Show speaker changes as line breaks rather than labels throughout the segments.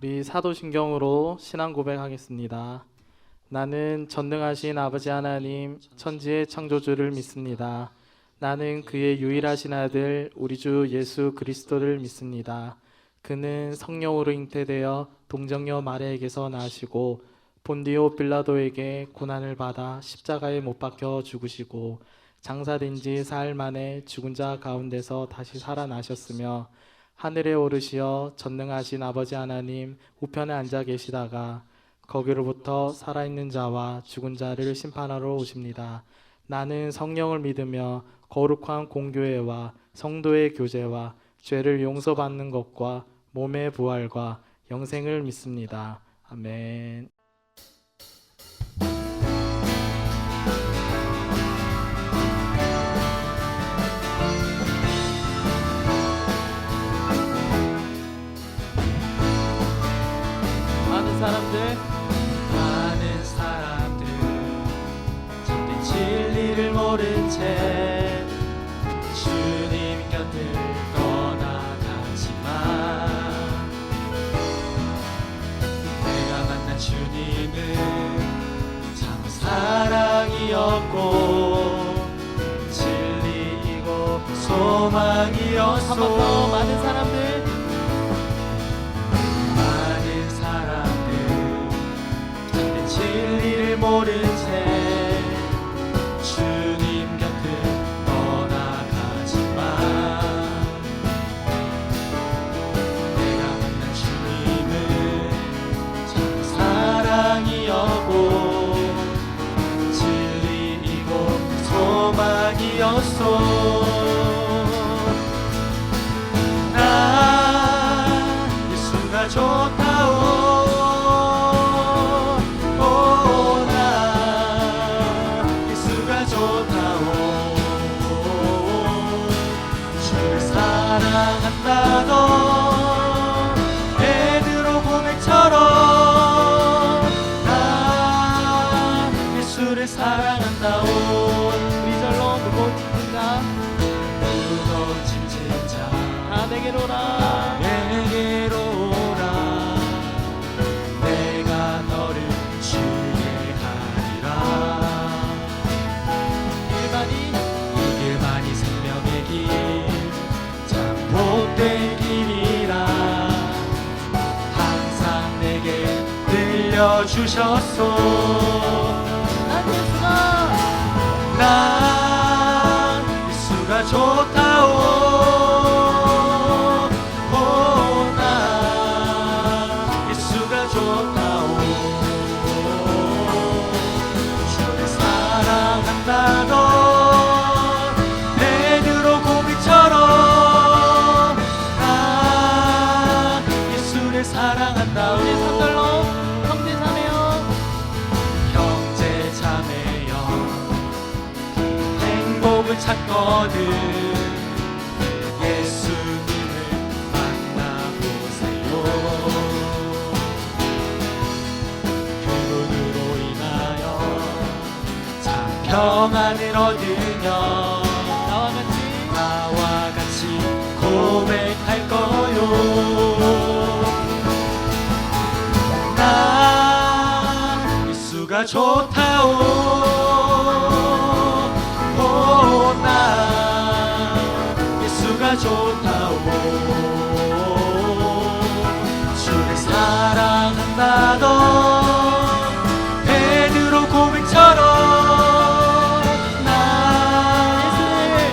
우리 사도신경으로 신앙 고백하겠습니다. 나는 전능하신 아버지 하나님 천지의 창조주를 믿습니다. 나는 그의 유일하신 아들 우리 주 예수 그리스도를 믿습니다. 그는 성령으로 잉태되어 동정녀 마리아에게서 나시고 본디오 빌라도에게 고난을 받아 십자가에 못 박혀 죽으시고 장사된 지 사흘 만에 죽은 자 가운데서 다시 살아나셨으며 하늘에 오르시어 전능하신 아버지 하나님 우편에 앉아 계시다가 거기로부터 살아있는 자와 죽은 자를 심판하러 오십니다. 나는 성령을 믿으며 거룩한 공교회와 성도의 교제와 죄를 용서받는 것과 몸의 부활과 영생을 믿습니다. 아멘.
많은 사람들 참된 진리를 모른 채 주님 곁을 떠나가지만 내가 만난 주님은 참 사랑이었고 진리이고 소망이었소.
한 번 더 많은 사람들
진리를 모른 채 주님 곁을 떠나가지만 내가 만난 주님은 참 사랑이었고 진리이고 소망이었소. 나 예수가 좋다오. 사랑한다던 베드로 고백처럼 나 예수를 사랑한다오.
우리 절로 무거워진 자
무거워진 자
다 내게로 오라.
내게로 오라. 내가 너를 주게 하리라. 이길만이 생명의 길 복된 길이라 항상 내게 들려주셨소. 난 예수가 좋다오. 난 예수가 좋다오. 주를 사랑한다던 베드로 고백처럼 사랑한다.
우리 산들로 형제 자매여
형제 자매여 행복을 찾거든 예수님을 만나보세요. 그분으로 인하여 참 평안을 얻으며 나와 같이 고백할 거요. 난 예수가 좋다오. 난 예수가 좋다오. 주를 사랑한다던 베드로 고백처럼 난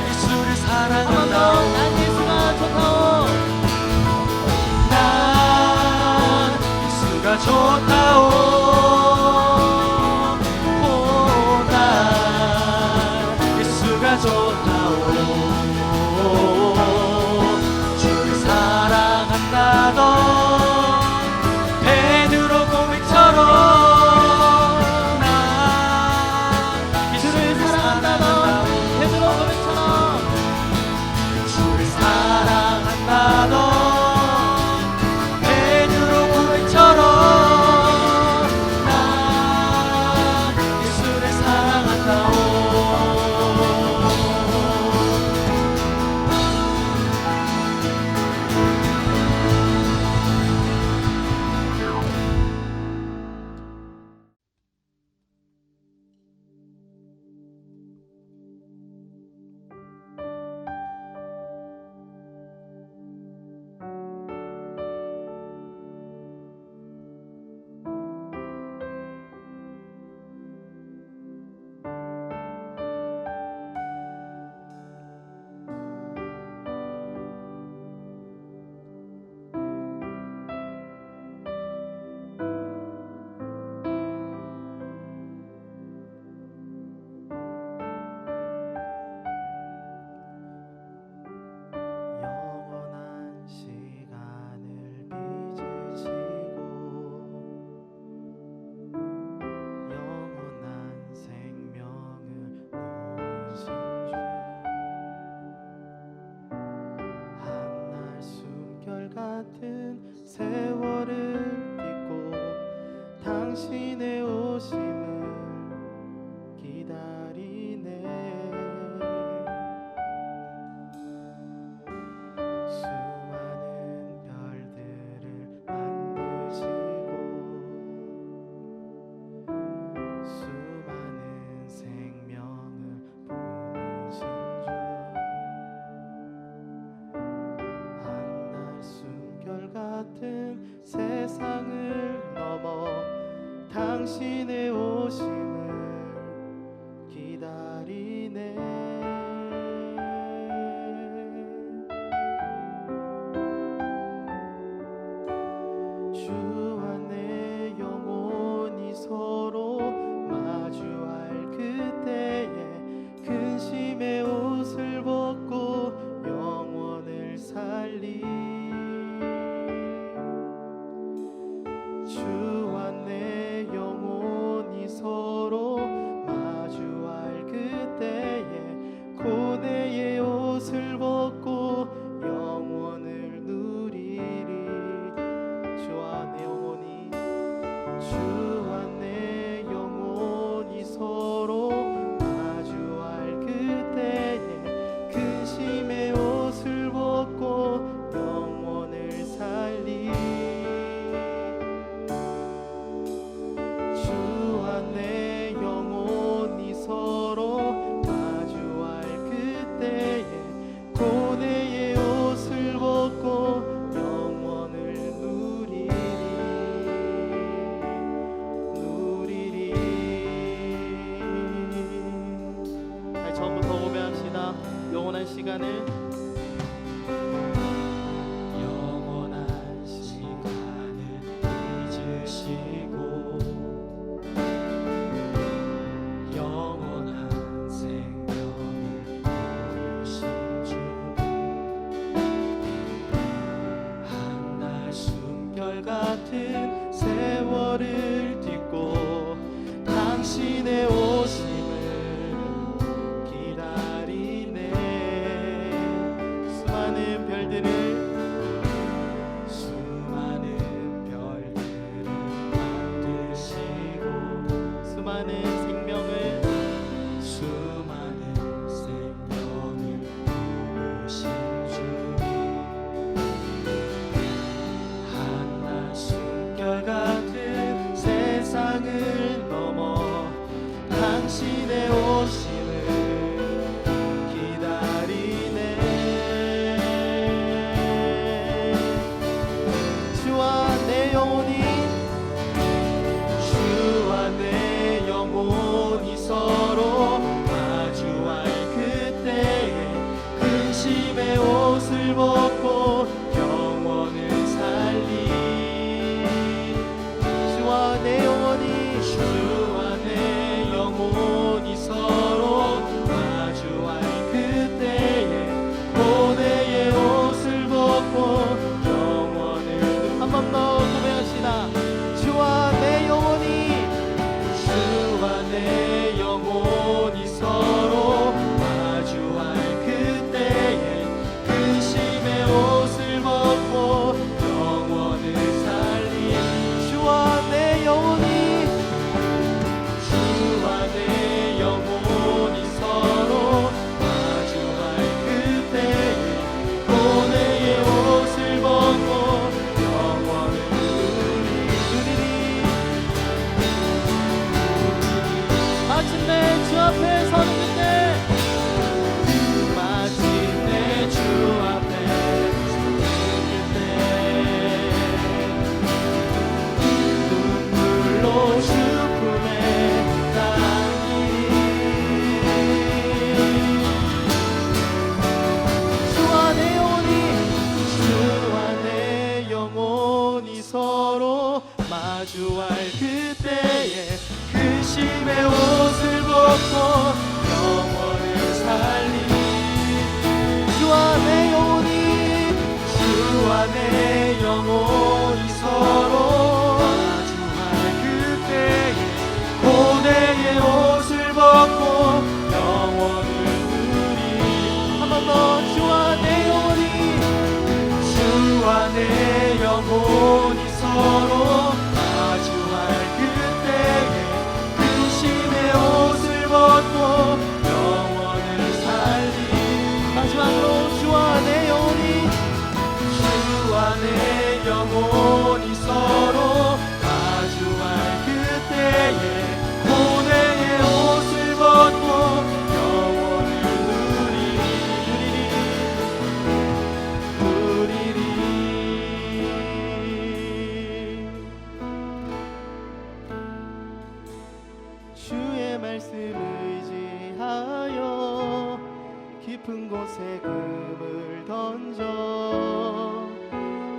예수를 사랑한다오.
난 예수가 좋다오.
난 예수가 좋다오.
세월을 딛고 당신의 오심을 기다리네. 수많은 별들을 만드시고 수많은 생명을 부으신 주, 한날 숨결 같은 세상을 넘어 당신의 오심을 기다리네. 주와 내 영혼이 서로 마주할 그때에 근심의 옷을 벗고 영원을 살리. 주와 내 영혼이 서로 마주할 그때에 고뇌의 옷을 벗고 영원을 누리리. 주와 내 영혼이, 주와 내 영혼이 서로 마주할 그때에 근심의 옷을 벗고 영원을 살리. 주와 내 영혼이 서로 마주할 그때에 고뇌의 옷을 벗고 영원을 누리리. 다시 처음부터 고백합시다. 영원한 시간을,
영원한 시간을 잊으시고 영원한 생명을 부으신 주, 한날 숨결 같은
세월을 딛고 당신의 오심을 기다리네. 수많은 별들을
만드시고
수많은 생명을
수많은 생명을 부으신 주, 한날 숨결 같은
세상을 넘어 당신의 오심을 기다리네. 주와 내 영혼이, 주와 내 영혼이 서로 마주할 그때에 근심의 옷을 벗고 영원을 살리. 주와 내 영혼이, 주와 내 영혼이 서로 마주할 그때에 고뇌의 옷을 벗고 영원을. 한 번 더 고백합시다. 주와 내 영혼이, 주와 내 영혼이 서로 마주할 그때에 근심의 옷을 벗고 영원을 살리. 주와 내 영혼이, 주와 내 영혼이 서로 마주할 그때에 고뇌의 옷을 벗고 영원을 누리리. 마침내 주 앞에 서는 그때, 마침내 주 앞에 서는 그때 눈물로 주 품에 닿으리. 주와 내 영혼이, 주와 내 영혼이 서로 마주할 그때에 근심의 옷을 벗고 영원을 살리. 주와 내 영혼이, 주와 내 영혼이 서로 마주할 그때에 고뇌의 옷을 벗고 영원을 누리. 한 번 더. 주와 내 영혼이, 주와 내 영혼이
영원히 서로 마주할 그때에 고뇌의 옷을 벗고 영원을 누리리. 주의 말씀 의지하여 깊은 곳에 금을 던져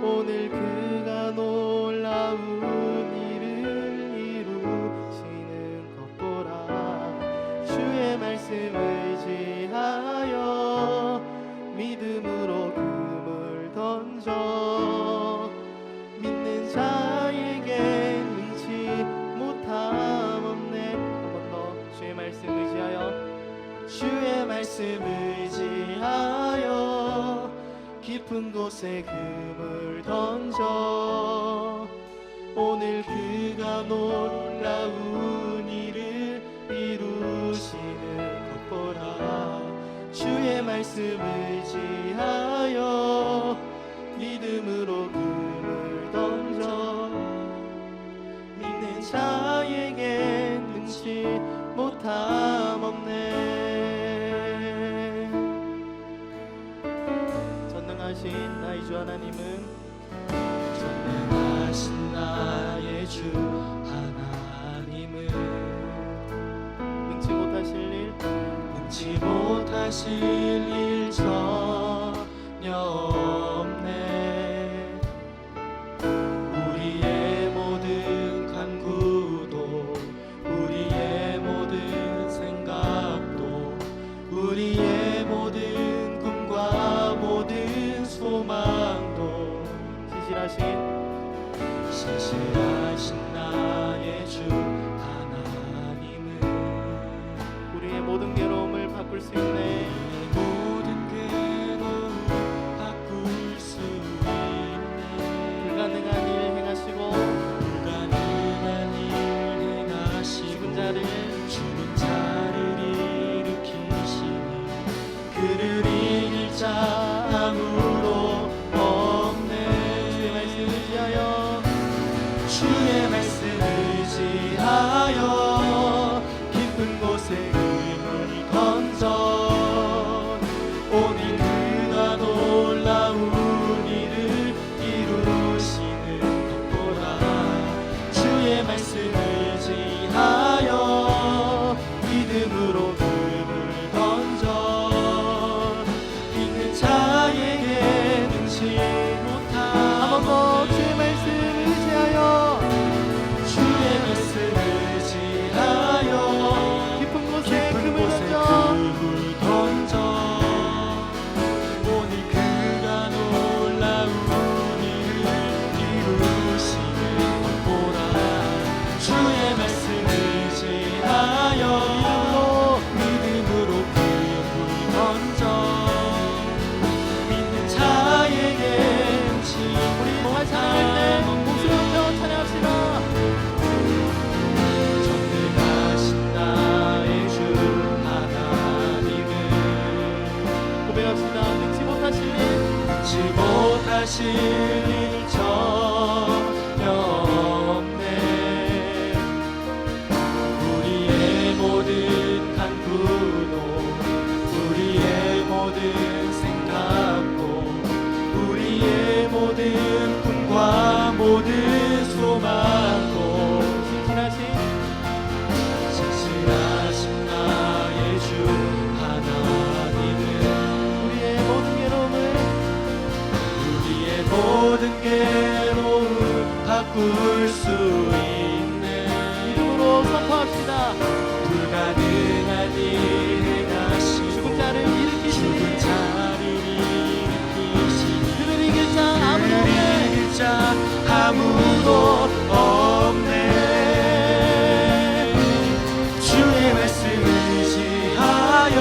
오늘 그가 놀라운 일을 이루시는 것 보라. 주의 말씀 의지하여 믿음으로 금을 던져 믿는 자에게 능치 못함 없네. 한 번 더 주의 말씀 의지하여 주의 말씀 의지하여 깊은 곳에 금을 던져 오늘 그가 놀라운 일을 이루시는 것 보라. 주의 말씀 의지하여 믿음으로 금을 던져 믿는 자에게 능치 못함 없네. 전능하신 나의 주 하나님은 전능하신 나의 주 하나님은 능치 못하실 일 전혀 없네. 우리의 모든 간구도 우리의 모든 생각도 우리의 모든 꿈과 모든 소망도 신실하신 나의 주 하나님은 우리의 모든 괴로움을 바꿀 수 있네. 모든 괴로움 바꿀 수 있네. 불가능한 일 행하시고 죽은 자를 일으키시니 그를 이길 자 아무도 없네. 주의 말씀 의지하여 깊은 곳에 금을 던져 오늘 그가 놀라운 일을 이루시는 것 보라. 주의 말씀 의지하여 믿음으로 금을 던져 믿는 자에게 능치 못함. 한 번 더 주의 말씀 의지하여 주의 말씀 의지하여 깊은 곳에 금을 던져 오늘 그가 놀라운 일을 이루시는 것 보라. 주의 말씀 의지하여 믿음으로 금을 던져 믿는 자에게 능치 우리 같이 찬양할 때 목소리 높여 찬양합시다. 전능하신 나의 주 하나님은 고백합시다. 능치 못하실 일 전혀 없네. 우리의 모든 간구도 우리의 모든 생각도 우리의 모든 꿈과 모든 소망도 신실하신 나의 주 하나님은 우리의 모든 괴로움 바꿀 수 있네. 믿음으로 선포합시다. 불가능한 일 행하시고 죽은 자를 일으키시니 그를 이길 자 아무도 없네. 주의 말씀 의지하여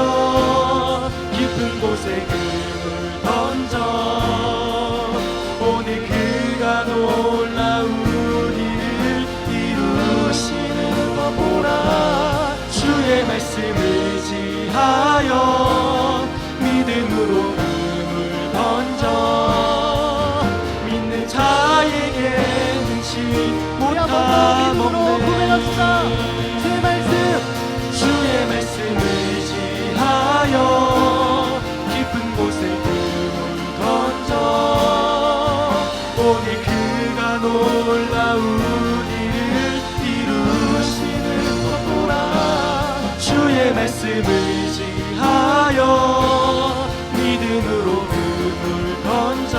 깊은 곳에 금을 던져 오늘 그가 놀라운 일을 이루시는 것 보라. 주의 말씀 의지하여 믿음으로 금을 던져 믿는 자 자에게 능치
우리 한번 더 믿음으로
못함없네.
고백합시다. 주의 말씀
주의 말씀을 의지하여 깊은 곳에 금을 던져 오늘 그가 놀라운 일을 이루시는 것 보라. 주의 말씀을 의지하여 믿음으로 금을 던져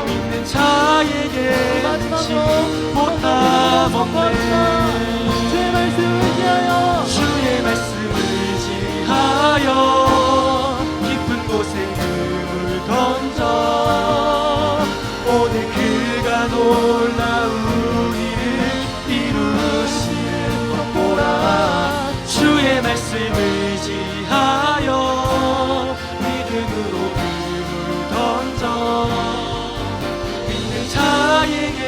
믿는 자에게 능치 못함없네.
주의 말씀 의지하여
주의 말씀을 의지하여 깊은 곳에 금을 던져 오늘 그가 놀라운 일을 이루시는 것 보라. 주의 말씀을 의지하여 믿음으로 금을 던져 믿는 자에게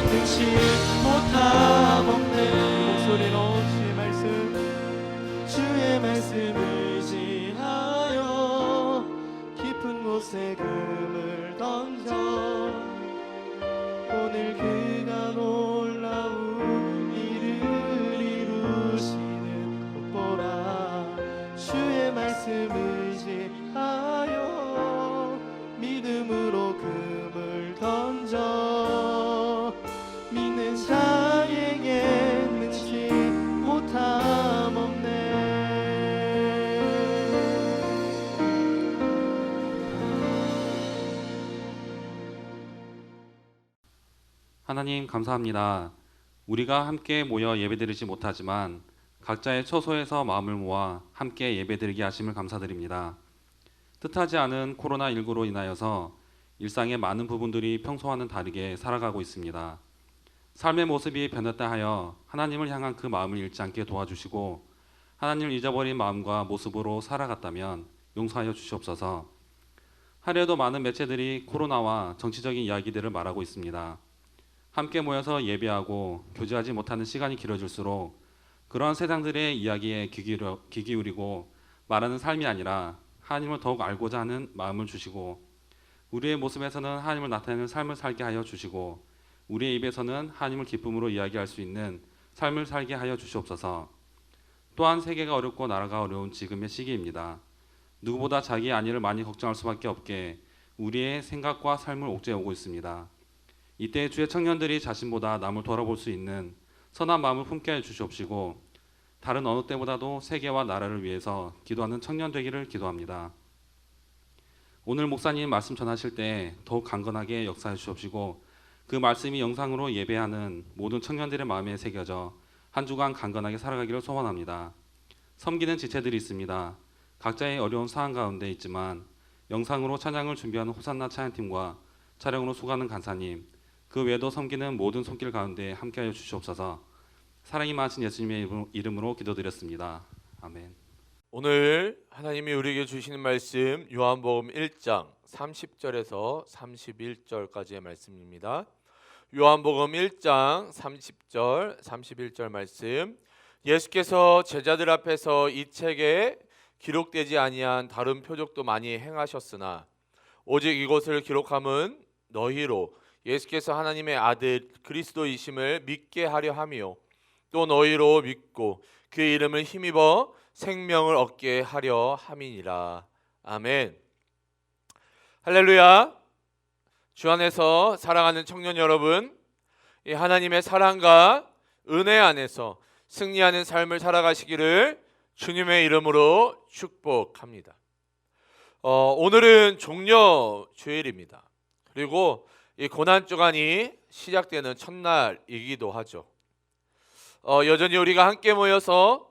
능치 못함없네.
목소리로
주의 말씀 의지하여 깊은 곳에 금을 던져 오늘 그가 놀라운 일을 이루시는 것 보라. 주의 말씀 의지하여 믿음으로 금을 던져 믿는 자에게 능치 못함없네.
하나님 감사합니다. 우리가 함께 모여 예배드리지 못하지만 각자의 처소에서 마음을 모아 함께 예배드리게 하심을 감사드립니다. 뜻하지 않은 코로나19로 인하여서 일상의 많은 부분들이 평소와는 다르게 살아가고 있습니다. 삶의 모습이 변했다 하여 하나님을 향한 그 마음을 잃지 않게 도와주시고 하나님을 잊어버린 마음과 모습으로 살아갔다면 용서하여 주시옵소서. 하루에도 많은 매체들이 코로나와 정치적인 이야기들을 말하고 있습니다. 함께 모여서 예배하고 교제하지 못하는 시간이 길어질수록 그러한 세상들의 이야기에 귀 기울이고 말하는 삶이 아니라 하나님을 더욱 알고자 하는 마음을 주시고 우리의 모습에서는 하나님을 나타내는 삶을 살게 하여 주시고 우리의 입에서는 하나님을 기쁨으로 이야기할 수 있는 삶을 살게 하여 주시옵소서. 또한 세계가 어렵고 나라가 어려운 지금의 시기입니다. 누구보다 자기의 안위를 많이 걱정할 수밖에 없게 우리의 생각과 삶을 옥죄어오고 있습니다. 이때 주의 청년들이 자신보다 남을 돌아볼 수 있는 선한 마음을 품게 해 주시옵시고 다른 어느 때보다도 세계와 나라를 위해서 기도하는 청년 되기를 기도합니다. 오늘 목사님 말씀 전하실 때 더욱 강건하게 역사해 주시옵시고 그 말씀이 영상으로 예배하는 모든 청년들의 마음에 새겨져 한 주간 강건하게 살아가기를 소원합니다. 섬기는 지체들이 있습니다. 각자의 어려운 상황 가운데 있지만 영상으로 찬양을 준비하는 호산나 찬양팀과 촬영으로 수고하는 간사님, 그 외에도 섬기는 모든 손길 가운데 함께하여 주시옵소서. 사랑이 많으신 예수님의 이름으로 기도드렸습니다. 아멘.
오늘 하나님이 우리에게 주시는 말씀 요한복음 1장 30절에서 31절까지의 말씀입니다. 요한복음 1장 30절 31절 말씀. 예수께서 제자들 앞에서 이 책에 기록되지 아니한 다른 표적도 많이 행하셨으나 오직 이것을 기록함은 너희로 예수께서 하나님의 아들 그리스도이심을 믿게 하려 함이요 또 너희로 믿고 그 이름을 힘입어 생명을 얻게 하려 함이니라. 아멘. 할렐루야. 주 안에서 사랑하는 청년 여러분, 이 하나님의 사랑과 은혜 안에서 승리하는 삶을 살아가시기를 주님의 이름으로 축복합니다. 오늘은 종려 주일입니다. 그리고 이 고난 주간이 시작되는 첫날이기도 하죠. 여전히 우리가 함께 모여서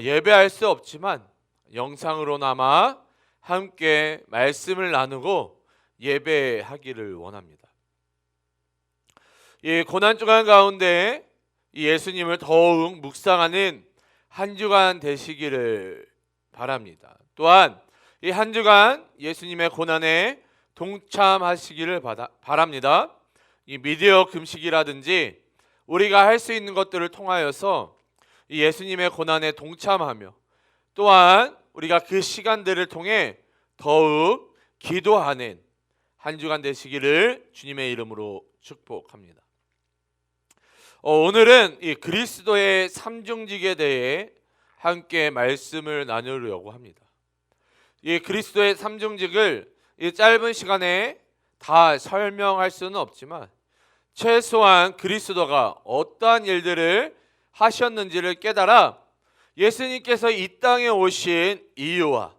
예배할 수 없지만 영상으로나마 함께 말씀을 나누고 예배하기를 원합니다. 이 고난 주간 가운데 예수님을 더욱 묵상하는 한 주간 되시기를 바랍니다. 또한 이 한 주간 예수님의 고난에 동참하시기를 바랍니다. 이 미디어 금식이라든지 우리가 할 수 있는 것들을 통하여서 예수님의 고난에 동참하며 또한 우리가 그 시간들을 통해 더욱 기도하는 한 주간 되시기를 주님의 이름으로 축복합니다. 오늘은 이 그리스도의 삼중직에 대해 함께 말씀을 나누려고 합니다. 이 그리스도의 삼중직을 이 짧은 시간에 다 설명할 수는 없지만 최소한 그리스도가 어떠한 일들을 하셨는지를 깨달아 예수님께서 이 땅에 오신 이유와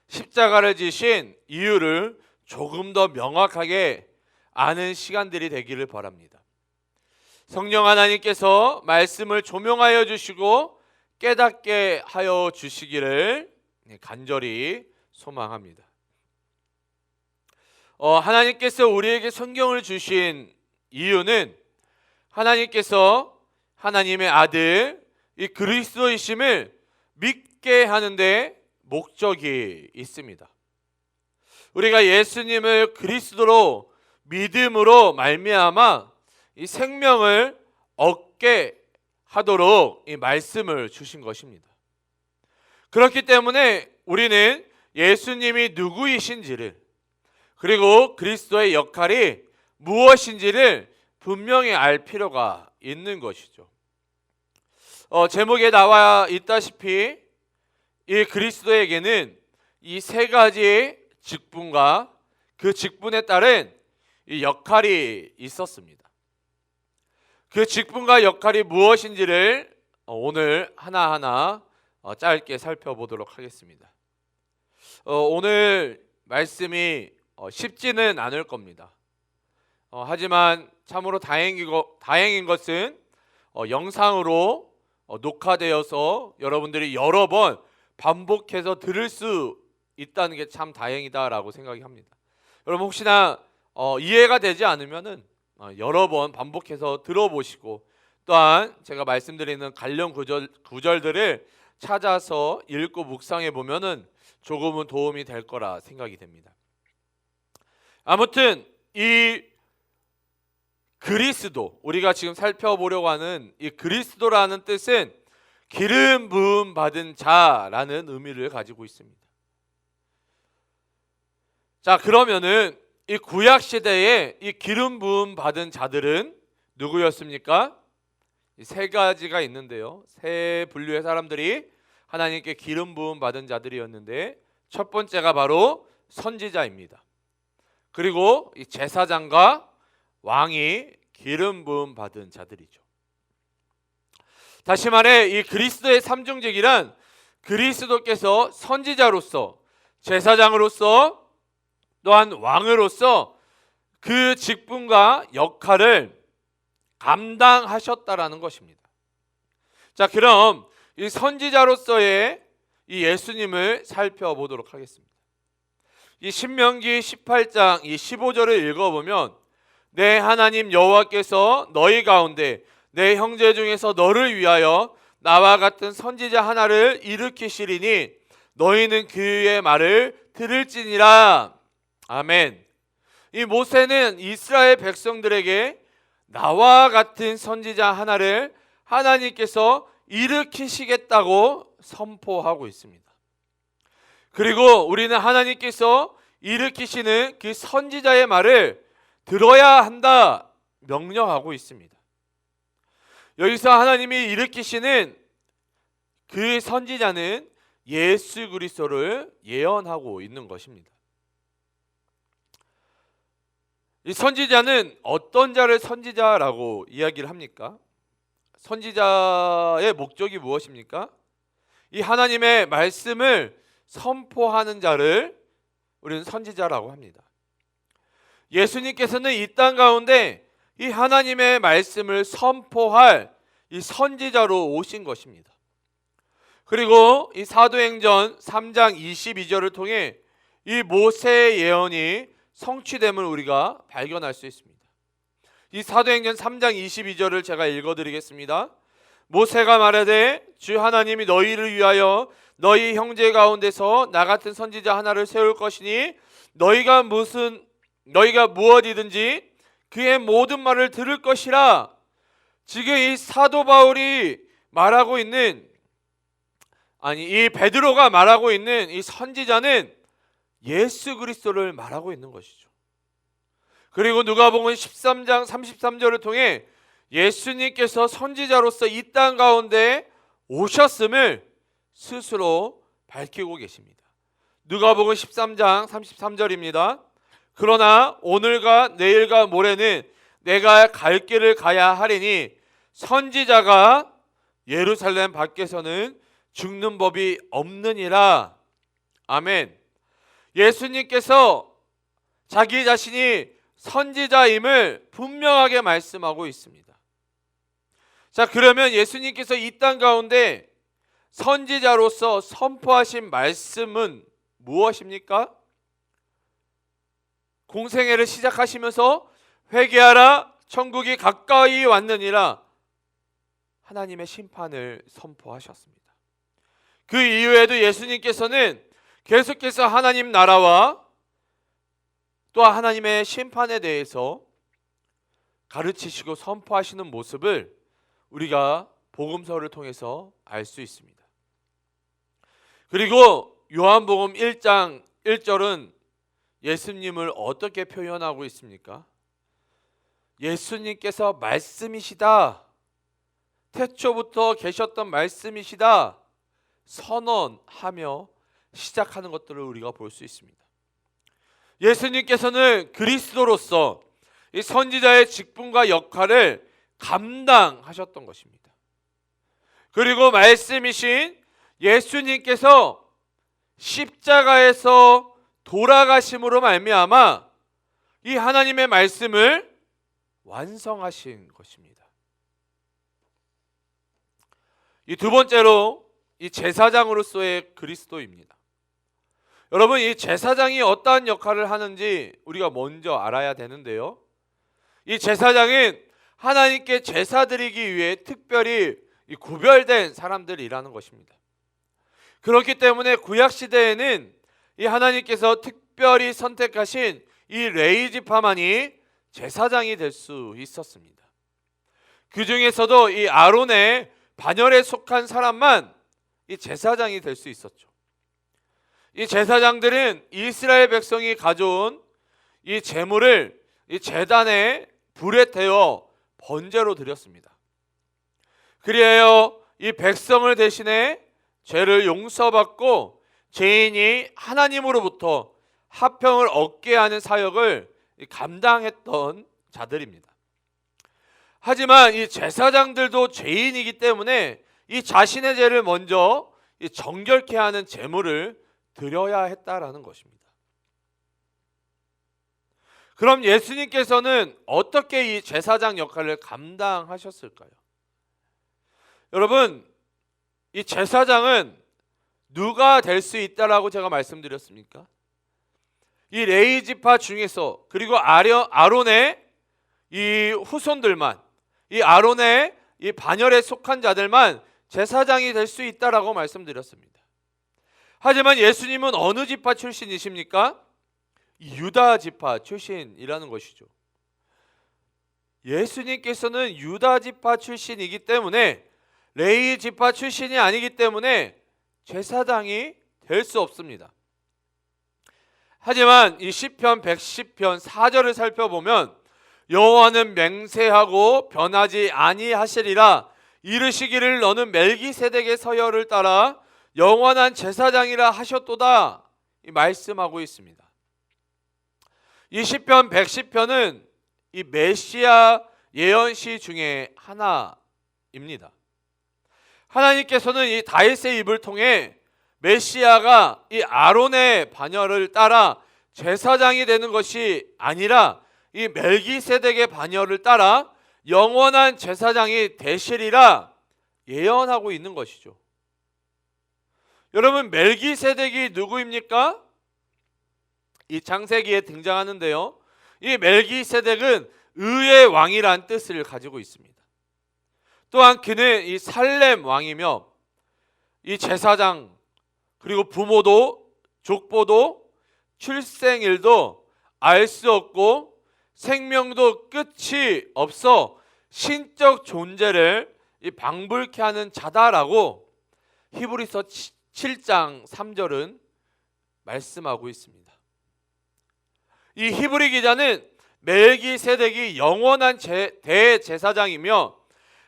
십자가를 지신 이유를 조금 더 명확하게 아는 시간들이 되기를 바랍니다. 성령 하나님께서 말씀을 조명하여 주시고 깨닫게 하여 주시기를 간절히 소망합니다. 하나님께서 우리에게 성경을 주신 이유는 하나님께서 하나님의 아들 이 그리스도이심을 믿게 하는데 목적이 있습니다. 우리가 예수님을 그리스도로 믿음으로 말미암아 이 생명을 얻게 하도록 이 말씀을 주신 것입니다. 그렇기 때문에 우리는 예수님이 누구이신지를 그리고 그리스도의 역할이 무엇인지를 분명히 알 필요가 있는 것이죠. 제목에 나와 있다시피 이 그리스도에게는 이 세 가지 직분과 그 직분에 따른 이 역할이 있었습니다. 그 직분과 역할이 무엇인지를 오늘 하나하나 짧게 살펴보도록 하겠습니다. 오늘 말씀이 쉽지는 않을 겁니다. 하지만 참으로 다행인 것은 영상으로 녹화되어서 여러분들이 여러 번 반복해서 들을 수 있다는 게 참 다행이다라고 생각이 합니다. 여러분 혹시나 이해가 되지 않으면은 여러 번 반복해서 들어보시고 또한 제가 말씀드리는 관련 구절들을 찾아서 읽고 묵상해 보면은 조금은 도움이 될 거라 생각이 됩니다. 아무튼 이 그리스도, 우리가 지금 살펴보려고 하는 이 그리스도라는 뜻은 기름 부음 받은 자라는 의미를 가지고 있습니다. 자, 그러면은 이 구약 시대에 이 기름 부음 받은 자들은 누구였습니까? 이 세 가지가 있는데요. 세 분류의 사람들이 하나님께 기름 부음 받은 자들이었는데 첫 번째가 바로 선지자입니다. 그리고 이 제사장과 왕이 기름 부음 받은 자들이죠. 다시 말해 이 그리스도의 삼중직이란 그리스도께서 선지자로서 제사장으로서 또한 왕으로서 그 직분과 역할을 감당하셨다라는 것입니다. 자, 그럼 이 선지자로서의 이 예수님을 살펴보도록 하겠습니다. 이 신명기 18장 이 15절을 읽어보면 내 하나님 여호와께서 너희 가운데 내 형제 중에서 너를 위하여 나와 같은 선지자 하나를 일으키시리니 너희는 그의 말을 들을지니라. 아멘. 이 모세는 이스라엘 백성들에게 나와 같은 선지자 하나를 하나님께서 일으키시겠다고 선포하고 있습니다. 그리고 우리는 하나님께서 일으키시는 그 선지자의 말을 들어야 한다 명령하고 있습니다. 여기서 하나님이 일으키시는 그 선지자는 예수 그리스도를 예언하고 있는 것입니다. 이 선지자는 어떤 자를 선지자라고 이야기를 합니까? 선지자의 목적이 무엇입니까? 이 하나님의 말씀을 선포하는 자를 우리는 선지자라고 합니다. 예수님께서는 이 땅 가운데 이 하나님의 말씀을 선포할 이 선지자로 오신 것입니다. 그리고 이 사도행전 3장 22절을 통해 이 모세의 예언이 성취됨을 우리가 발견할 수 있습니다. 이 사도행전 3장 22절을 제가 읽어드리겠습니다. 모세가 말하되 주 하나님이 너희를 위하여 너희 형제 가운데서 나 같은 선지자 하나를 세울 것이니 너희가 무엇이든지 그의 모든 말을 들을 것이라. 지금 이 사도 바울이 말하고 있는 이 베드로가 말하고 있는 이 선지자는 예수 그리스도를 말하고 있는 것이죠. 그리고 누가복음 13장 33절을 통해 예수님께서 선지자로서 이 땅 가운데 오셨음을 스스로 밝히고 계십니다. 누가복음 13장 33절입니다. 그러나 오늘과 내일과 모레는 내가 갈 길을 가야 하리니 선지자가 예루살렘 밖에서는 죽는 법이 없느니라. 아멘. 예수님께서 자기 자신이 선지자임을 분명하게 말씀하고 있습니다. 자, 그러면 예수님께서 이 땅 가운데 선지자로서 선포하신 말씀은 무엇입니까? 공생애를 시작하시면서 회개하라, 천국이 가까이 왔느니라, 하나님의 심판을 선포하셨습니다. 그 이후에도 예수님께서는 계속해서 하나님 나라와 또 하나님의 심판에 대해서 가르치시고 선포하시는 모습을 우리가 복음서를 통해서 알 수 있습니다. 그리고 요한복음 1장 1절은 예수님을 어떻게 표현하고 있습니까? 예수님께서 말씀이시다, 태초부터 계셨던 말씀이시다 선언하며 시작하는 것들을 우리가 볼 수 있습니다. 예수님께서는 그리스도로서 이 선지자의 직분과 역할을 감당하셨던 것입니다. 그리고 말씀이신 예수님께서 십자가에서 돌아가심으로 말미암아 이 하나님의 말씀을 완성하신 것입니다. 이 두 번째로 이 제사장으로서의 그리스도입니다. 여러분, 이 제사장이 어떠한 역할을 하는지 우리가 먼저 알아야 되는데요. 이 제사장은 하나님께 제사 드리기 위해 특별히 구별된 사람들이라는 것입니다. 그렇기 때문에 구약 시대에는 이 하나님께서 특별히 선택하신 이 레위 지파만이 제사장이 될 수 있었습니다. 그 중에서도 이 아론의 반열에 속한 사람만 이 제사장이 될 수 있었죠. 이 제사장들은 이스라엘 백성이 가져온 이 제물을 이 제단에 불에 태워 번제로 드렸습니다. 그리하여 이 백성을 대신해 죄를 용서받고 죄인이 하나님으로부터 화평을 얻게 하는 사역을 감당했던 자들입니다. 하지만 이 제사장들도 죄인이기 때문에 이 자신의 죄를 먼저 정결케 하는 제물을 드려야 했다라는 것입니다. 그럼 예수님께서는 어떻게 이 제사장 역할을 감당하셨을까요? 여러분, 이 제사장은 누가 될 수 있다라고 제가 말씀드렸습니까? 이 레위 지파 중에서, 그리고 아론의 이 후손들만, 이 아론의 이 반열에 속한 자들만 제사장이 될 수 있다라고 말씀드렸습니다. 하지만 예수님은 어느 지파 출신이십니까? 유다 지파 출신이라는 것이죠. 예수님께서는 유다 지파 출신이기 때문에, 레위 지파 출신이 아니기 때문에 제사장이 될 수 없습니다. 하지만 이 시편 110편 4절을 살펴보면 여호와는 맹세하고 변하지 아니하시리라 이르시기를 너는 멜기세덱의 서열을 따라 영원한 제사장이라 하셨도다 이 말씀하고 있습니다. 이 시편 110편은 이 메시아 예언시 중에 하나입니다. 하나님께서는 이 다윗의 입을 통해 메시아가 이 아론의 반열을 따라 제사장이 되는 것이 아니라 이 멜기세덱의 반열을 따라 영원한 제사장이 되시리라 예언하고 있는 것이죠. 여러분, 멜기세덱이 누구입니까? 이 창세기에 등장하는데요. 이 멜기세덱은 의의 왕이란 뜻을 가지고 있습니다. 또한 그는 이 살렘 왕이며 이 제사장, 그리고 부모도 족보도 출생일도 알 수 없고 생명도 끝이 없어 신적 존재를 방불케 하는 자다라고 히브리서 7장 3절은 말씀하고 있습니다. 이 히브리 기자는 멜기세덱이 영원한 대제사장이며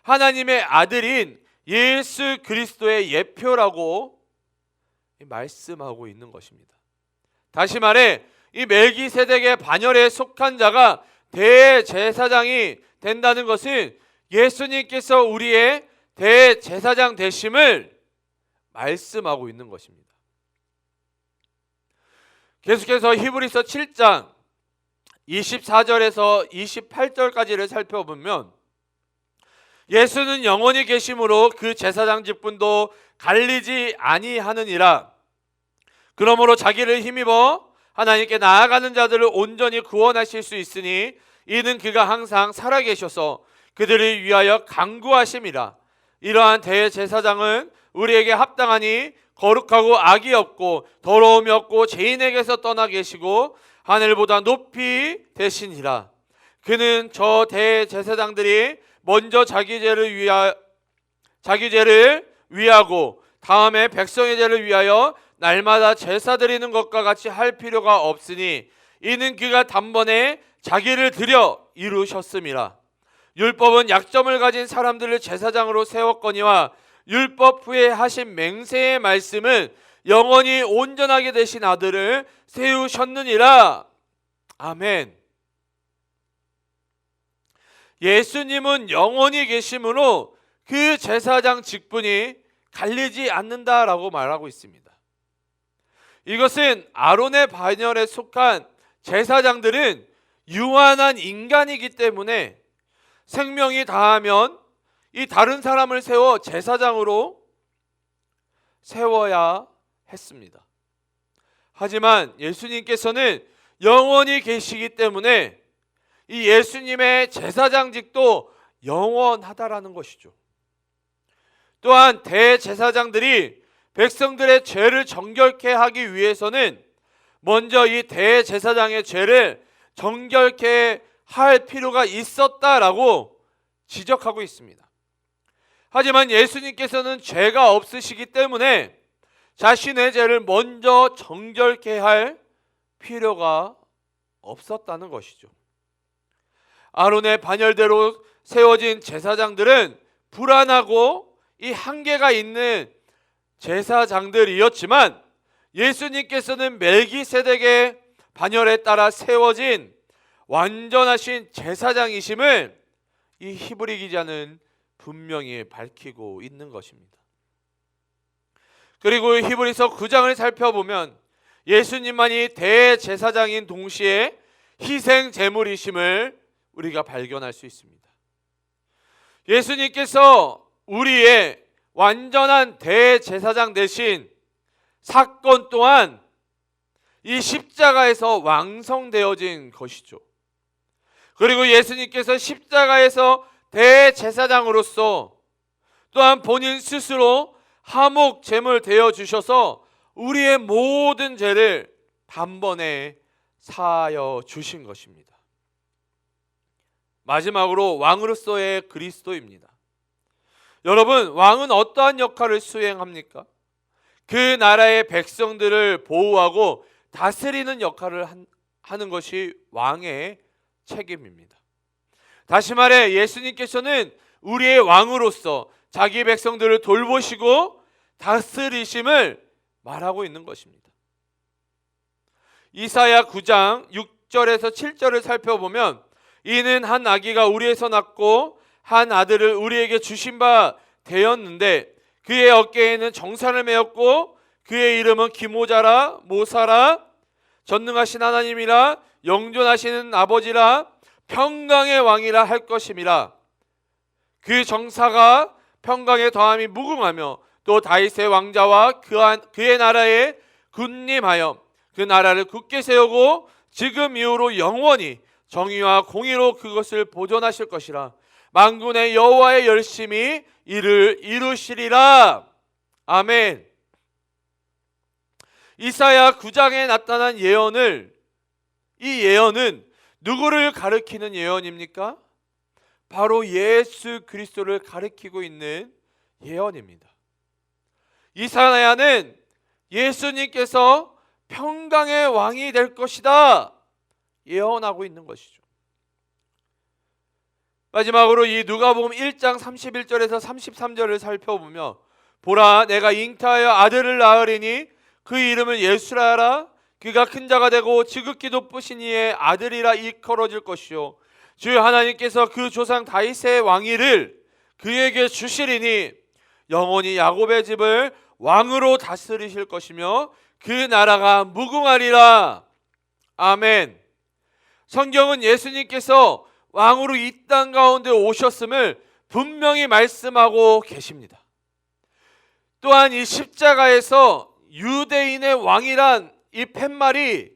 하나님의 아들인 예수 그리스도의 예표라고 말씀하고 있는 것입니다. 다시 말해 이 멜기세덱의 반열에 속한 자가 대제사장이 된다는 것은 예수님께서 우리의 대제사장 되심을 말씀하고 있는 것입니다. 계속해서 히브리서 7장 24절에서 28절까지를 살펴보면 예수는 영원히 계심으로 그 제사장 직분도 갈리지 아니하느니라. 그러므로 자기를 힘입어 하나님께 나아가는 자들을 온전히 구원하실 수 있으니 이는 그가 항상 살아계셔서 그들을 위하여 간구하심이라. 이러한 대제사장은 우리에게 합당하니 거룩하고 악이 없고 더러움이 없고 죄인에게서 떠나 계시고 하늘보다 높이 되시니라. 그는 저 대제사장들이 먼저 자기 죄를 위하고 다음에 백성의 죄를 위하여 날마다 제사 드리는 것과 같이 할 필요가 없으니 이는 그가 단번에 자기를 드려 이루셨음이라. 율법은 약점을 가진 사람들을 제사장으로 세웠거니와 율법 후에 하신 맹세의 말씀은 영원히 온전하게 되신 아들을 세우셨느니라. 아멘. 예수님은 영원히 계심으로 그 제사장 직분이 갈리지 않는다라고 말하고 있습니다. 이것은 아론의 반열에 속한 제사장들은 유한한 인간이기 때문에 생명이 다하면 이 다른 사람을 세워 제사장으로 세워야 했습니다. 하지만 예수님께서는 영원히 계시기 때문에 이 예수님의 제사장직도 영원하다라는 것이죠. 또한 대제사장들이 백성들의 죄를 정결케 하기 위해서는 먼저 이 대제사장의 죄를 정결케 할 필요가 있었다라고 지적하고 있습니다. 하지만 예수님께서는 죄가 없으시기 때문에 자신의 죄를 먼저 정결케 할 필요가 없었다는 것이죠. 아론의 반열대로 세워진 제사장들은 불안하고 이 한계가 있는 제사장들이었지만 예수님께서는 멜기세덱의 반열에 따라 세워진 완전하신 제사장이심을 이 히브리 기자는 분명히 밝히고 있는 것입니다. 그리고 히브리서 9장을 살펴보면 예수님만이 대제사장인 동시에 희생 제물이심을 우리가 발견할 수 있습니다. 예수님께서 우리의 완전한 대제사장 대신 사건 또한 이 십자가에서 완성되어진 것이죠. 그리고 예수님께서 십자가에서 대제사장으로서 또한 본인 스스로 화목 제물 되어 주셔서 우리의 모든 죄를 단번에 사하여 주신 것입니다. 마지막으로 왕으로서의 그리스도입니다. 여러분, 왕은 어떠한 역할을 수행합니까? 그 나라의 백성들을 보호하고 다스리는 역할을 하는 것이 왕의 책임입니다. 다시 말해 예수님께서는 우리의 왕으로서 자기 백성들을 돌보시고 다스리심을 말하고 있는 것입니다. 이사야 9장 6절에서 7절을 살펴보면 이는 한 아기가 우리에서 낳고 한 아들을 우리에게 주신 바 되었는데 그의 어깨에는 정산을 메었고 그의 이름은 기모자라 모사라 전능하신 하나님이라 영존하시는 아버지라 평강의 왕이라 할 것임이라. 그 정사가 평강의 더함이 무궁하며 또 다윗의 왕자와 그의 나라에 군림하여 그 나라를 굳게 세우고 지금 이후로 영원히 정의와 공의로 그것을 보존하실 것이라. 만군의 여호와의 열심히 이를 이루시리라. 아멘. 이사야 9장에 나타난 예언을 이 예언은 누구를 가리키는 예언입니까? 바로 예수 그리스도를 가리키고 있는 예언입니다. 이사야는 예수님께서 평강의 왕이 될 것이다 예언하고 있는 것이죠. 마지막으로 이 누가복음 1장 31절에서 33절을 살펴보며 보라 내가 잉태하여 아들을 낳으리니 그 이름을 예수라 하라. 그가 큰 자가 되고 지극히 높으신 이의 아들이라 일컬어질 것이요 주 하나님께서 그 조상 다윗의 왕위를 그에게 주시리니 영원히 야곱의 집을 왕으로 다스리실 것이며 그 나라가 무궁하리라. 아멘. 성경은 예수님께서 왕으로 이 땅 가운데 오셨음을 분명히 말씀하고 계십니다. 또한 이 십자가에서 유대인의 왕이란 이 팻말이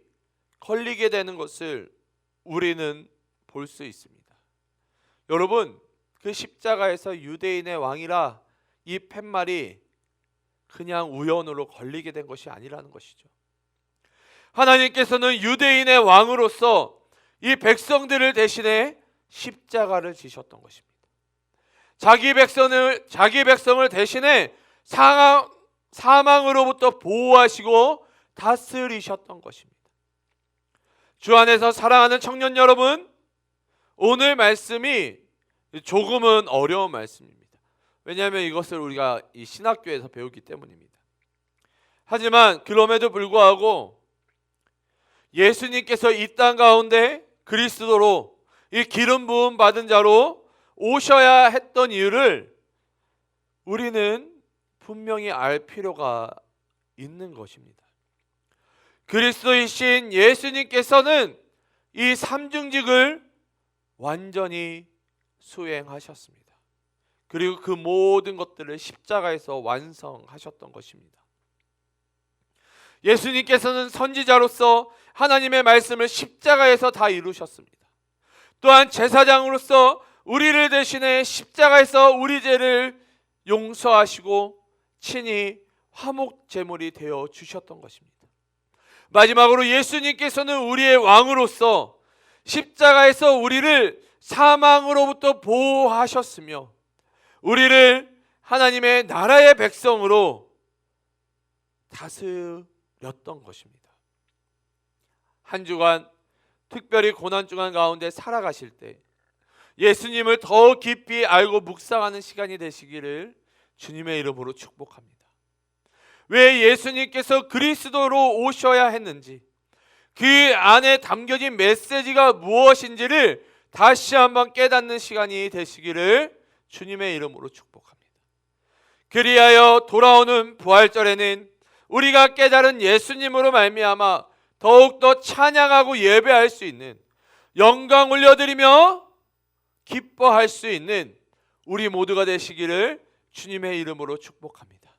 걸리게 되는 것을 우리는 볼 수 있습니다. 여러분, 그 십자가에서 유대인의 왕이라 이 팻말이 그냥 우연으로 걸리게 된 것이 아니라는 것이죠. 하나님께서는 유대인의 왕으로서 이 백성들을 대신해 십자가를 지셨던 것입니다. 자기 백성을 대신해 사망으로부터 보호하시고 다스리셨던 것입니다. 주 안에서 사랑하는 청년 여러분, 오늘 말씀이 조금은 어려운 말씀입니다. 왜냐하면 이것을 우리가 이 신학교에서 배우기 때문입니다. 하지만 그럼에도 불구하고 예수님께서 이 땅 가운데 그리스도로 이 기름 부음 받은 자로 오셔야 했던 이유를 우리는 분명히 알 필요가 있는 것입니다. 그리스도이신 예수님께서는 이 삼중직을 완전히 수행하셨습니다. 그리고 그 모든 것들을 십자가에서 완성하셨던 것입니다. 예수님께서는 선지자로서 하나님의 말씀을 십자가에서 다 이루셨습니다. 또한 제사장으로서 우리를 대신해 십자가에서 우리 죄를 용서하시고 친히 화목 제물이 되어 주셨던 것입니다. 마지막으로 예수님께서는 우리의 왕으로서 십자가에서 우리를 사망으로부터 보호하셨으며 우리를 하나님의 나라의 백성으로 다스렸던 것입니다. 한 주간 특별히 고난 주간 가운데 살아가실 때 예수님을 더 깊이 알고 묵상하는 시간이 되시기를 주님의 이름으로 축복합니다. 왜 예수님께서 그리스도로 오셔야 했는지, 그 안에 담겨진 메시지가 무엇인지를 다시 한번 깨닫는 시간이 되시기를 주님의 이름으로 축복합니다. 그리하여 돌아오는 부활절에는 우리가 깨달은 예수님으로 말미암아 더욱더 찬양하고 예배할 수 있는, 영광 올려드리며 기뻐할 수 있는 우리 모두가 되시기를 주님의 이름으로 축복합니다.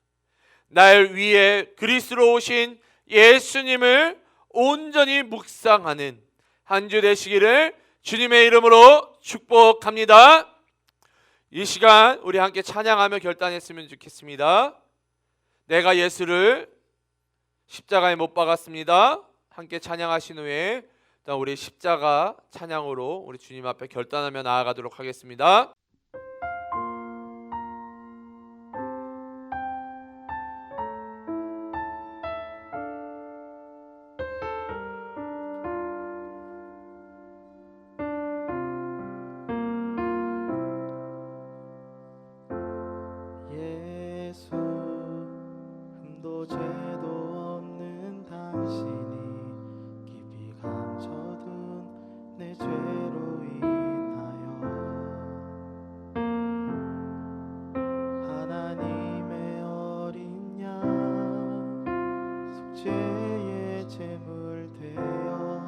날 위에 그리스도로 오신 예수님을 온전히 묵상하는 한 주 되시기를 주님의 이름으로 축복합니다. 이 시간 우리 함께 찬양하며 결단했으면 좋겠습니다. 내가 예수를 십자가에 못 박았습니다. 함께 찬양하신 후에 우리 십자가 찬양으로 우리 주님 앞에 결단하며 나아가도록 하겠습니다.
예수 흠도 죄도 없는 당신이 깊이 감춰둔 내 죄로 인하여 하나님의 어린 양 속죄의 제물 되어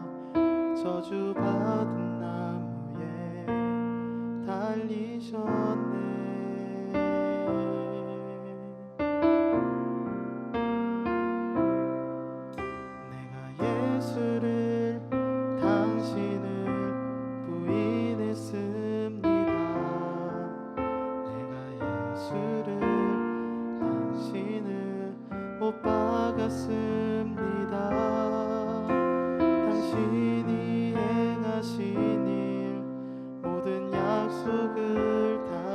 저주받은 나무에 달리셨네. 예수를 당신을 부인했습니다. 내가 예수를 당신을 못 박았습니다. 당신이 행하신 일 모든 약속을 다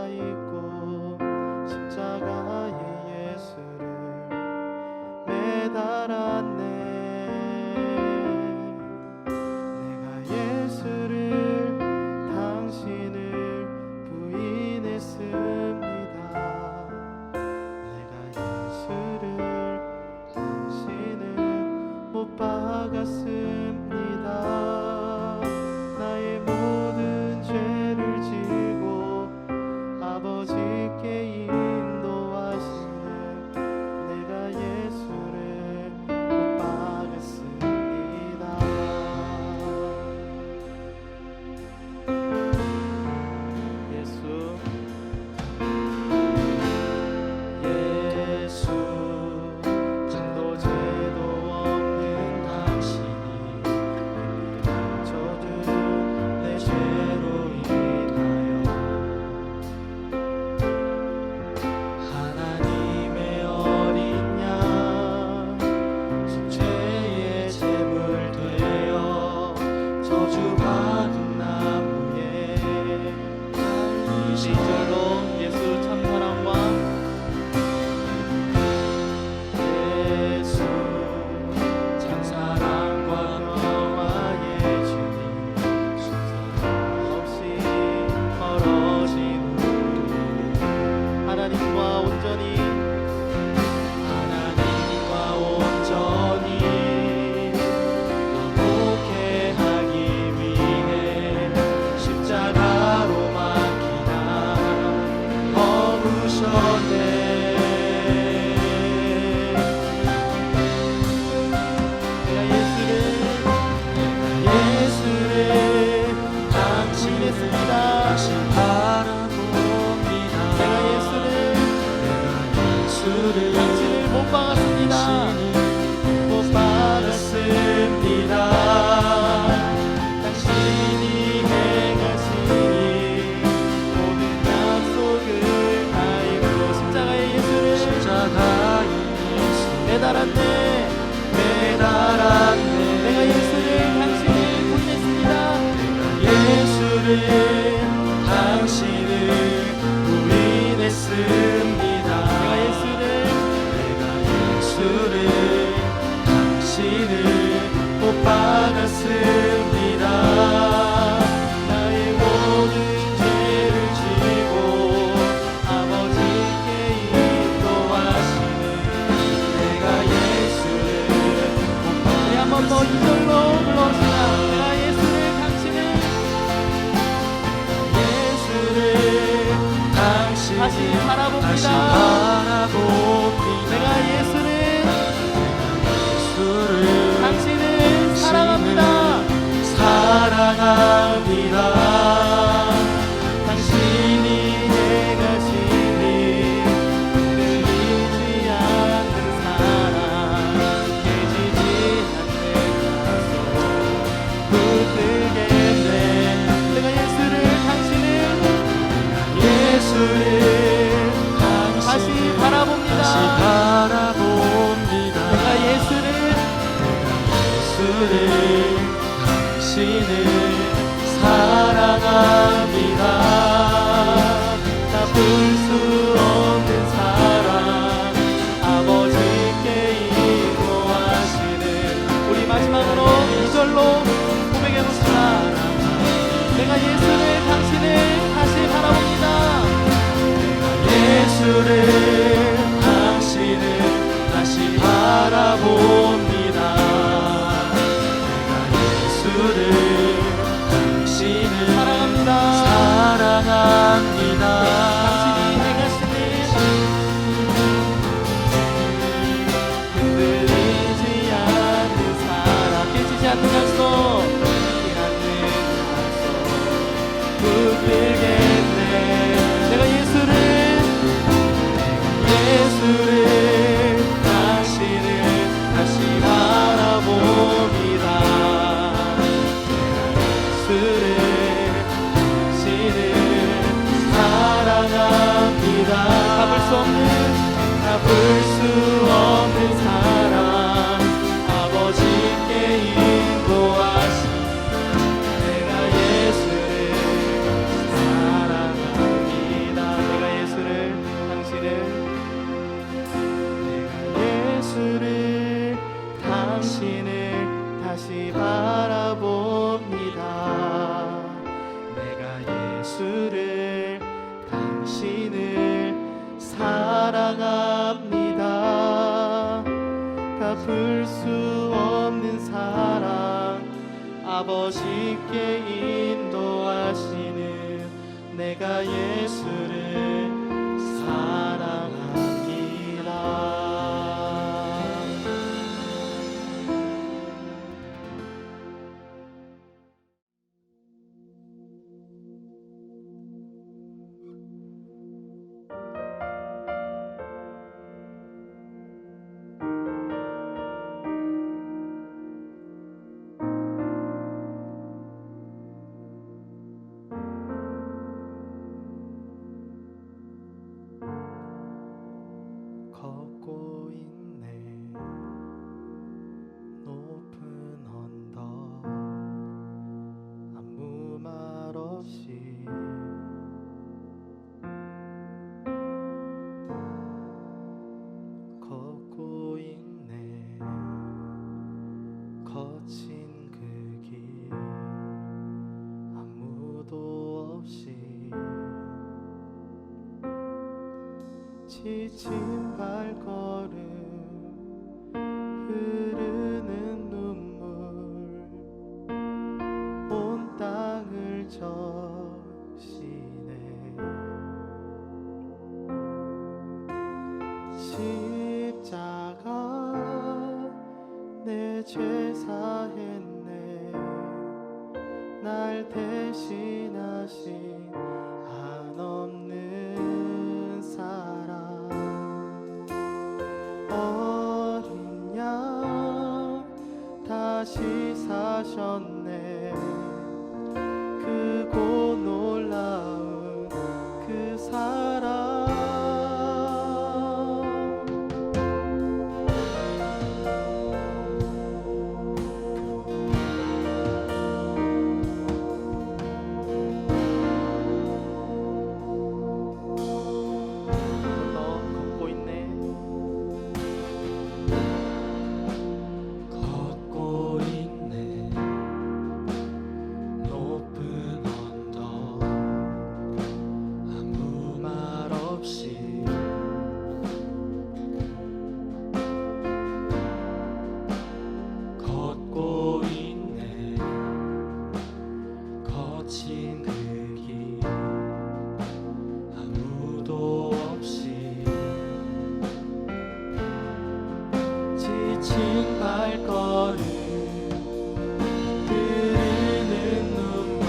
2절로 예수 참 사랑과 예수 참 사랑과 평화의 주님 순서 없이 멀어진 우리 하나님과 온전히 화목해하기 위해 십자가로 막히나 거부셨네. 예수를 당신했습니다. 다시 바라봅니다. 내가 예수를 당신을 못 박았습니다. 못 박았습니다. 당신이 행하신 모든 약속을 다 이루어 십자가의 예수를 매달았네. 내가 예수를 당신을 보냈습니다. 예수를 당신을 부인했습니다. 내가 예수를 당신을 못 박았습니다. 나의 모든 죄를 지고 아버지께 인도하시는 내가 예수를 못 박았습니다. 한 번 더 2절로 불러봅시다. 내가 예수를 당신 다시 바라봅니다. 내가 예수를 당신을 사랑합니다. 당신이 행하신 일 흔들리지 않는 사랑 깨지지 않는 약속 붙들겠네. 내가 예수를 다시 바라봅니다. 내가 예수를 당신을 사랑합니다. 다 볼 수 없는 사랑 아버지께 인도하시는 우리 마지막으로 2절로 고백해봅시다. 내가 예수를 당신을 다시 바라봅니다. 예수를 당신을 다시 바라봅니다. 내가 예수를 당신을 사랑합니다. 당신이 행하신 흔들리지 않는 사랑 깨지지 않는 약속 붙들겠네. 내가 예수를 당신을 다시 바라봅니다. 예수를 당신을 사랑합니다. 잡을 수 없는 사랑 아버지께 인도하시 내가 예수를 사랑합니다. 내가 예수를 당신을 다시 바라봅니다. 내가 예수를 당신을 사랑합니다. 갚을 수 없는 사랑 아버지께 인도하시는 내가 예수를 사랑합니다. 지친 발걸음 흐르는 눈물 온 땅을 적시네. 십자가 내 죄 사했네. 날 대신하신 한없는 사랑. 어린 양 다시 사셨네. 크고 놀라운 그 사랑. 너 걷고 있네.
걷고 있네. 높은 언덕 아무 말 없이 걷고 있네. 거친 그 길 아무도 없이 지친 발걸음 흐르는 눈물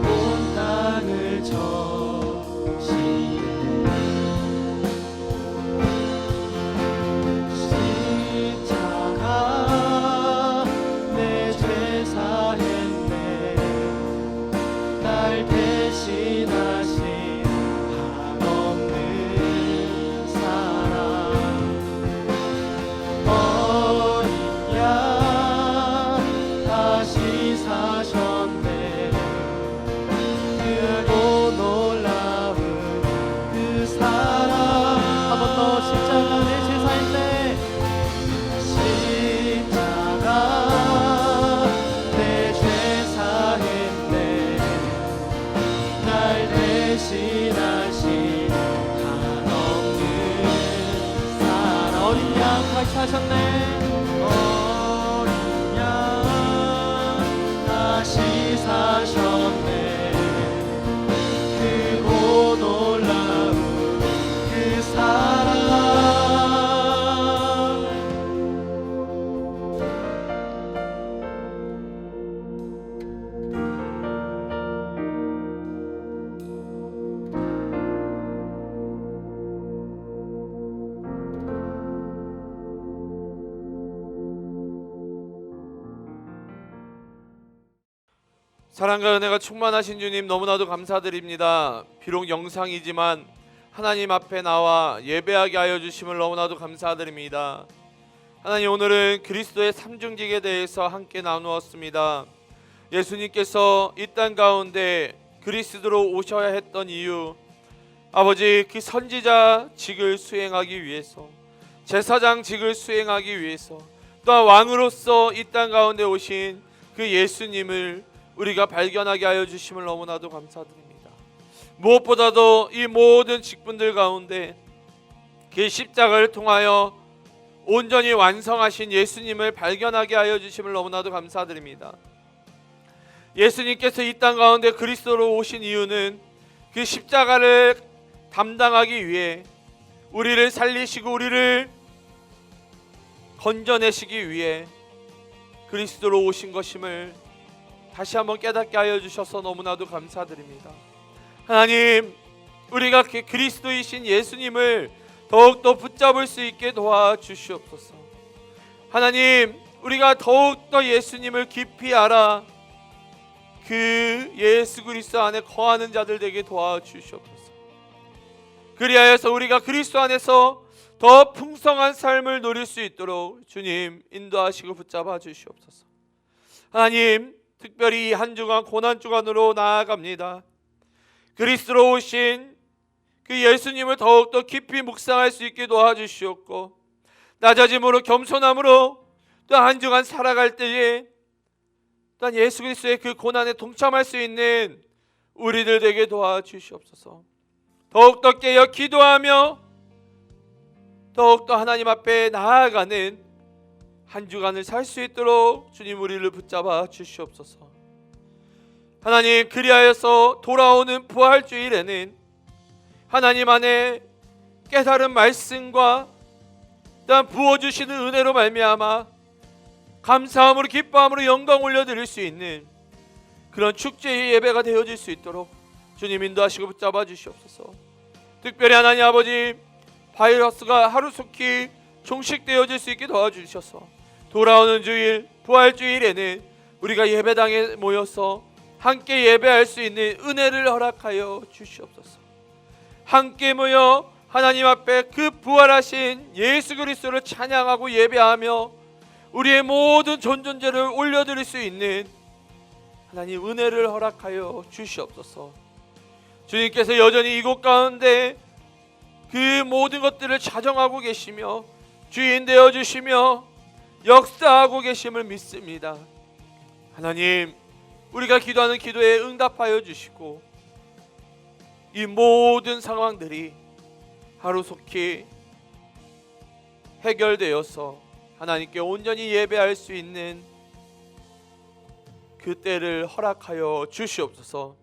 온 땅을 적시네. 십자가 내 죄 사했네. 날 대신하신 한없는 사랑. 어린 양 다시 사셨네. 크고 놀라운 그 사랑.
한 번 더 십자가 내 죄 사했네.
십자가 내 죄 사했네. 날 대신하신 한없는 사랑. 어린 양 다시 사셨네. 어린 양 다시 사셨네. 크고 놀라운 그 사랑.
사랑과 은혜가 충만하신 주님 너무나도 감사드립니다. 비록 영상이지만 하나님 앞에 나와 예배하게 하여 주심을 너무나도 감사드립니다. 하나님, 오늘은 그리스도의 삼중직에 대해서 함께 나누었습니다. 예수님께서 이 땅 가운데 그리스도로 오셔야 했던 이유, 아버지, 그 선지자직을 수행하기 위해서, 제사장직을 수행하기 위해서, 또한 왕으로서 이 땅 가운데 오신 그 예수님을 우리가 발견하게 하여 주심을 너무나도 감사드립니다. 무엇보다도 이 모든 직분들 가운데 그 십자가를 통하여 온전히 완성하신 예수님을 발견하게 하여 주심을 너무나도 감사드립니다. 예수님께서 이 땅 가운데 그리스도로 오신 이유는 그 십자가를 담당하기 위해 우리를 살리시고 우리를 건져내시기 위해 그리스도로 오신 것임을 다시 한번 깨닫게 하여 주셔서 너무나도 감사드립니다. 하나님, 우리가 그리스도이신 예수님을 더욱더 붙잡을 수 있게 도와주시옵소서. 하나님, 우리가 더욱더 예수님을 깊이 알아 그 예수 그리스도 안에 거하는 자들 되게 도와주시옵소서. 그리하여서 우리가 그리스도 안에서 더 풍성한 삶을 누릴 수 있도록 주님 인도하시고 붙잡아 주시옵소서. 하나님, 특별히 한 주간 고난 주간으로 나아갑니다. 그리스도로 오신 그 예수님을 더욱더 깊이 묵상할 수 있게 도와주시옵고, 낮아짐으로 겸손함으로 또 한 주간 살아갈 때에 또한 예수 그리스도의 그 고난에 동참할 수 있는 우리들 되게 도와주시옵소서. 더욱더 깨어 기도하며 더욱더 하나님 앞에 나아가는 한 주간을 살 수 있도록 주님 우리를 붙잡아 주시옵소서. 하나님, 그리하여서 돌아오는 부활주일에는 하나님 안에 깨달은 말씀과 또한 부어주시는 은혜로 말미암아 감사함으로 기뻐함으로 영광 올려드릴 수 있는 그런 축제의 예배가 되어질 수 있도록 주님 인도하시고 붙잡아 주시옵소서. 특별히 하나님 아버지, 바이러스가 하루속히 종식되어질 수 있게 도와주셔서 돌아오는 주일 부활주일에는 우리가 예배당에 모여서 함께 예배할 수 있는 은혜를 허락하여 주시옵소서. 함께 모여 하나님 앞에 그 부활하신 예수 그리스도를 찬양하고 예배하며 우리의 모든 존재를 올려드릴 수 있는 하나님 은혜를 허락하여 주시옵소서. 주님께서 여전히 이곳 가운데 그 모든 것들을 자정하고 계시며 주인 되어 주시며 역사하고 계심을 믿습니다. 하나님, 우리가 기도하는 기도에 응답하여 주시고 이 모든 상황들이 하루속히 해결되어서 하나님께 온전히 예배할 수 있는 그 때를 허락하여 주시옵소서.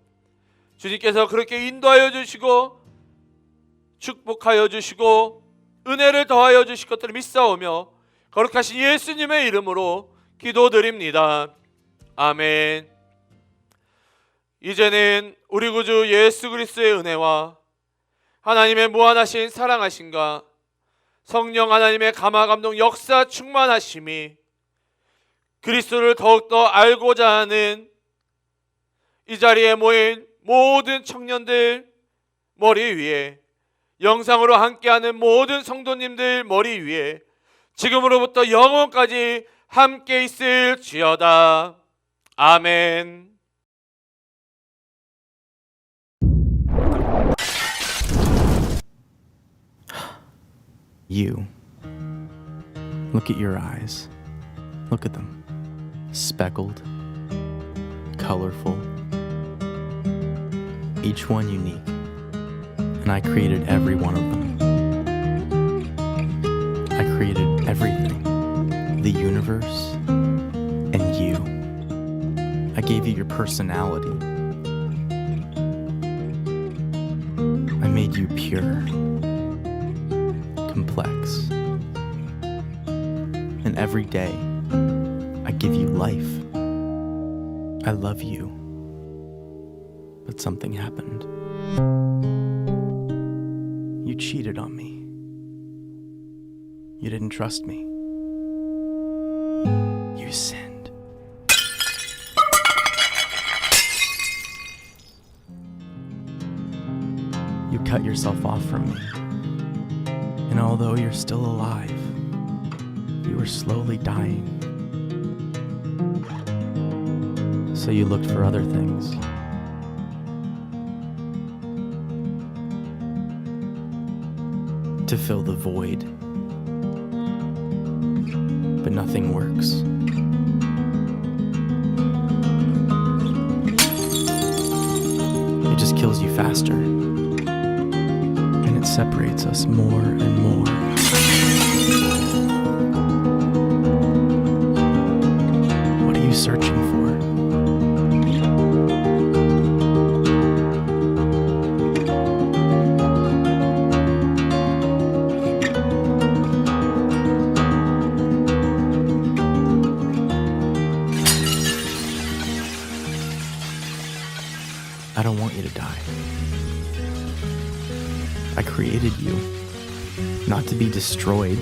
주님께서 그렇게 인도하여 주시고 축복하여 주시고 은혜를 더하여 주실 것들을 믿사오며 거룩하신 예수님의 이름으로 기도드립니다. 아멘. 이제는 우리 구주 예수 그리스도의 은혜와 하나님의 무한하신 사랑하심과 성령 하나님의 감화 감동 역사 충만하심이 그리스도를 더욱더 알고자 하는 이 자리에 모인 모든 청년들 머리 위에, 영상으로 함께하는 모든 성도님들 머리 위에 지금으로부터 영원까지 함께 있을지어다. 아멘.
You. Look at your eyes. Look at them. Speckled, colorful, each one unique. And I created every one of them. I created everything. The universe and you. I gave you your personality. I made you pure, complex. And every day, I give you life. I love you. But something happened. You cheated on me. You didn't trust me. You sinned. You cut yourself off from me. And although you're still alive, you were slowly dying. So you looked for other things. To fill the void. But nothing works. It just kills you faster. And it separates us more and more. What are you searching for? I don't want you to die. I created you, not to be destroyed,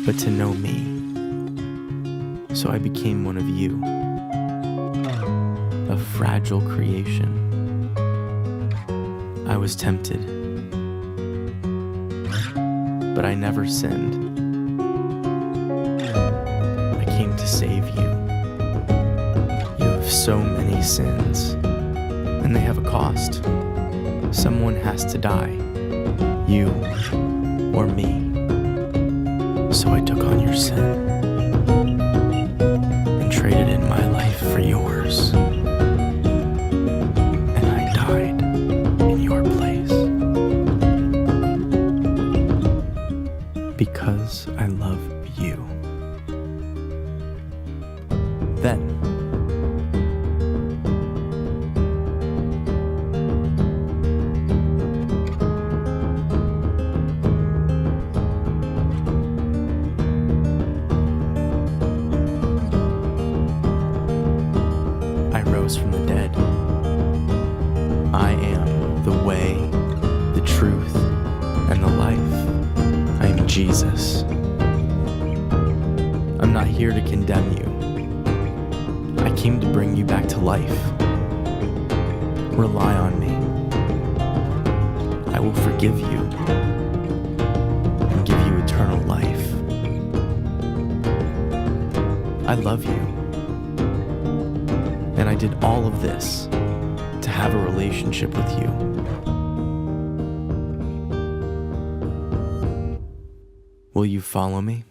but to know me. So I became one of you, a fragile creation. I was tempted, but I never sinned. I came to save you. You have so many sins, and they have a cost. Someone has to die, you or me. So I took on your sin and traded in my life for yours. And I died in your place. because I love you. Then, I rose from the dead. I am the way, the truth, and the life. I am Jesus. I'm not here to condemn you. I came to bring you back to life. Rely on me. I will forgive you and give you eternal life. I love you. And I did all of this to have a relationship with you. Will you follow me?